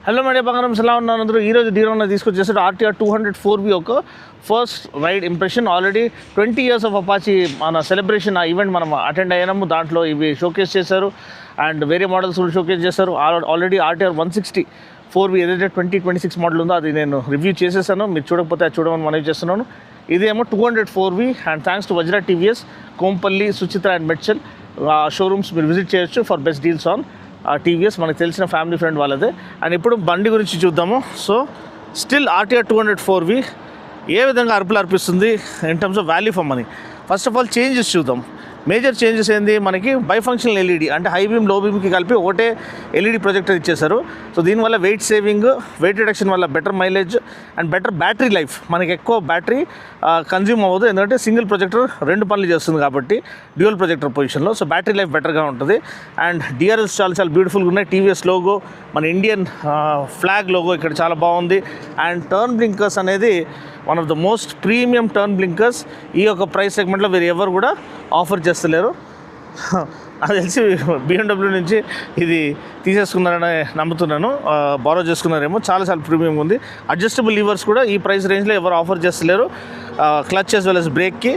Hello May Day బంగారం ఎలా ఉన్నారు అందరూ. ఈరోజు డీరోన తీసుకొచ్చేసాడు ఆర్టీఆర్ 204V ఒక first ride impression. Already 20 years of Apache మన సెలబ్రేషన్ ఆ ఈవెంట్ మనం అటెండ్ అయ్యాము. దాంట్లో ఇవి షోకేస్ చేశారు అండ్ వేరే మోడల్స్ కూడా షోకేస్ చేశారు. ఆల్రెడీ ఆర్టీఆర్ 164V ఏదైతే 2026 మోడల్ ఉందో అది నేను రివ్యూ చేసేసాను. మీరు చూడకపోతే అది చూడమని మనవి చేస్తున్నాను. ఇదేమో 204V and thanks to Vajra TVS, Kompally, Suchitra and Medchal showrooms మీరు విజిట్ చేయొచ్చు for best deals on TVS. మనకు తెలిసిన ఫ్యామిలీ ఫ్రెండ్ వాళ్ళదే. అండ్ ఇప్పుడు బండి గురించి చూద్దాము. సో స్టిల్ ఆర్టీఆర్ 204V ఏ విధంగా అర్పిస్తుంది in terms of value for money. First of all changes చూద్దాం. మేజర్ చేంజెస్ ఏంది, మనకి బైఫంక్షనల్ ఎల్ఈడి అంటే హై బీమ్ లో బీమ్కి కలిపి ఒకటే ఎల్ఈడి ప్రొజెక్టర్ ఇచ్చేశారు. సో దీనివల్ల వెయిట్ సేవింగ్, వెయిట్ రిడక్షన్ వల్ల better mileage and better battery life. మనకి ఎక్కువ బ్యాటరీ కన్జ్యూమ్ అవ్వదు, ఎందుకంటే సింగిల్ ప్రొజెక్టర్ రెండు పనులు చేస్తుంది కాబట్టి డ్యూయల్ ప్రొజెక్టర్ పొజిషన్లో. సో బ్యాటరీ లైఫ్ బెటర్గా ఉంటుంది. అండ్ డిఆర్ఎల్స్ చాలా చాలా బ్యూటిఫుల్గా ఉన్నాయి. టీవీఎస్ లోగో, మన ఇండియన్ ఫ్లాగ్ లోగో ఇక్కడ చాలా బాగుంది. అండ్ టర్న్ బ్లింకర్స్ అనేది one of the most premium turn blinkers ఈ యొక్క ప్రైస్ సెగ్మెంట్లో వేరే ఎవరు కూడా ఆఫర్ చేస్తలేరు. నాకు తెలిసి BMW నుంచి ఇది తీసేసుకున్నారని నమ్ముతున్నాను, బారో చేసుకున్నారేమో. చాలా చాలా ప్రీమియం ఉంది. అడ్జస్టబుల్ లీవర్స్ కూడా ఈ ప్రైస్ రేంజ్లో ఎవరు ఆఫర్ చేస్తలేరు, క్లచ్ యాజ్ వెల్ as బ్రేక్కి.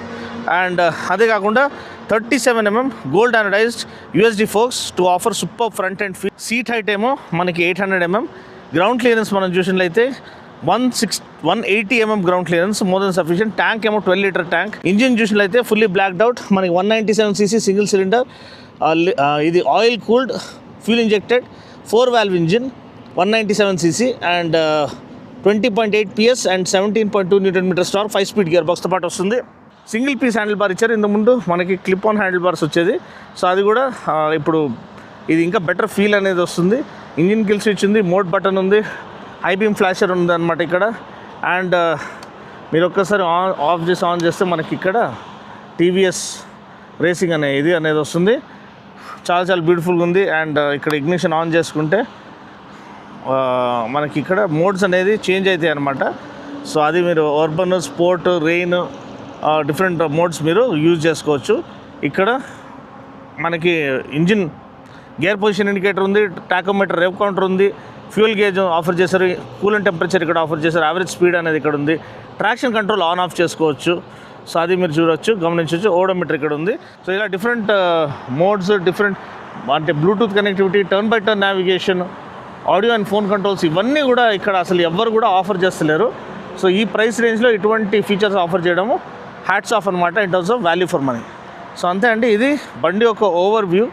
అండ్ అదే కాకుండా 37mm gold anodised USD forks to offer super front and feel. Seat height ఏమో మనకి 800mm. గ్రౌండ్ క్లియరెన్స్ మనం చూసినట్లయితే 180mm ground clearance, more than sufficient. Tank ఏమో 12 లీటర్ ట్యాంక్. ఇంజిన్ చూసినట్లయితే fully blacked out. మనకి 197cc సింగిల్ సిలిండర్, ఇది oil cooled fuel injected 4 valve engine, 197cc and 20.8 PS and 17.2 Nm torque, 5-speed gear బాక్స్తో పాటు వస్తుంది. Single piece handle bar ఇచ్చారు. ఇంత ముందు మనకి క్లిప్ ఆన్ హ్యాండిల్ బార్స్ వచ్చేది. సో అది కూడా ఇప్పుడు ఇది ఇంకా బెటర్ ఫీల్ అనేది వస్తుంది. ఇంజిన్ కిల్ స్విచ్ ఉంది, మోడ్ బటన్ ఉంది, హై బీమ్ ఫ్లాషర్ ఉంది అనమాట ఇక్కడ. అండ్ మీరు ఒక్కసారి ఆఫ్ చేసి ఆన్ చేస్తే మనకి ఇక్కడ టీవీఎస్ రేసింగ్ అనేది వస్తుంది. చాలా చాలా బ్యూటిఫుల్గా ఉంది. అండ్ ఇక్కడ ఇగ్నిషన్ ఆన్ చేసుకుంటే మనకి ఇక్కడ మోడ్స్ అనేది చేంజ్ అవుతాయి అనమాట. సో అది మీరు urban, sport, rain different modes మీరు యూజ్ చేసుకోవచ్చు. ఇక్కడ మనకి ఇంజిన్ గేర్ పొజిషన్ ఇండికేటర్ ఉంది, టాకోమీటర్, రేవ్ కౌంటర్ ఉంది, ఫ్యూల్ గేజ్ ఆఫర్ చేశారు, కూలెంట్ టెంపరేచర్ ఇక్కడ ఆఫర్ చేశారు, యావరేజ్ స్పీడ్ అనేది ఇక్కడ ఉంది, ట్రాక్షన్ కంట్రోల్ ఆన్ ఆఫ్ చేసుకోవచ్చు. సో అది మీరు చూడవచ్చు, గమనించవచ్చు. ఓడోమీటర్ ఇక్కడ ఉంది. సో ఇలా డిఫరెంట్ మోడ్స్, డిఫరెంట్ అంటే Bluetooth connectivity, turn by turn navigation, audio and phone controls ఇవన్నీ కూడా ఇక్కడ అసలు ఎవ్వరు కూడా ఆఫర్ చేస్తలేరు. సో ఈ ప్రైస్ రేంజ్లో ఇటువంటి ఫీచర్స్ ఆఫర్ చేయడము హ్యాట్స్ ఆఫ్ అనమాట in terms of value for money. So అంతే అండి, ఇది బండి ఒక ఓవర్ వ్యూ.